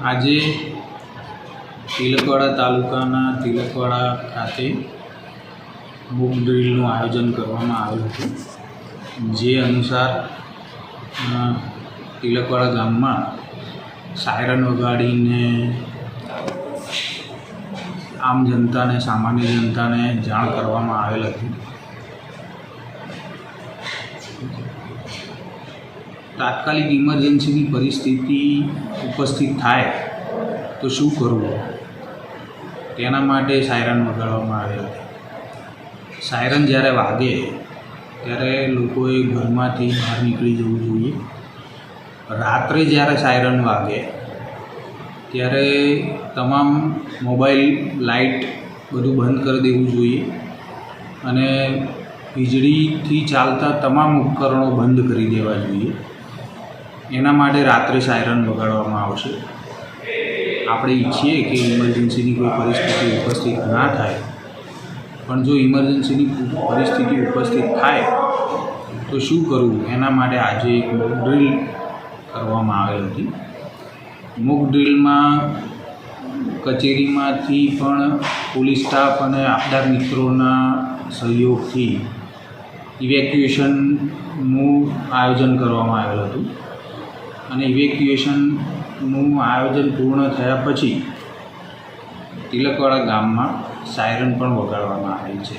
આજે તિલકવાડા તાલુકાના તિલકવાડા ખાતે બુક ડ્રીલનું આયોજન કરવામાં આવેલું હતું, જે અનુસાર તિલકવાડા ગામમાં સાયરન વગાડીને આમ જનતાને, સામાન્ય જનતાને જાણ કરવામાં આવેલ હતી. તાત્કાલિક ઇમરજન્સીની પરિસ્થિતિ ઉપસ્થિત થાય તો શું કરવું, તેના માટે સાયરન વગાડવામાં આવેલ હતી. સાયરન જ્યારે વાગે ત્યારે લોકોએ ઘરમાંથી બહાર નીકળી જવું જોઈએ. રાત્રે જ્યારે સાયરન વાગે ત્યારે તમામ મોબાઈલ, લાઇટ બધું બંધ કરી દેવું જોઈએ અને વીજળીથી ચાલતા તમામ ઉપકરણો બંધ કરી દેવા જોઈએ. એના માટે રાત્રે સાયરન વગાડવામાં આવશે. આપણે ઈચ્છીએ કે ઇમરજન્સીની કોઈ પરિસ્થિતિ ઉપસ્થિત ના થાય, પણ જો ઇમરજન્સીની પરિસ્થિતિ ઉપસ્થિત થાય તો શું કરવું, એના માટે આજે એક મોક ડ્રીલ કરવામાં આવેલ હતી. મોક ડ્રીલમાં કચેરીમાંથી પણ પોલીસ સ્ટાફ અને આપદા મિત્રોના સહયોગથી ઇવેક્યુએશનનું આયોજન કરવામાં આવેલ હતું અને ઇવેક્યુએશનનું આયોજન પૂર્ણ થયા પછી તિલકવાડા ગામમાં સાયરન પણ વગાડવામાં આવેલ છે.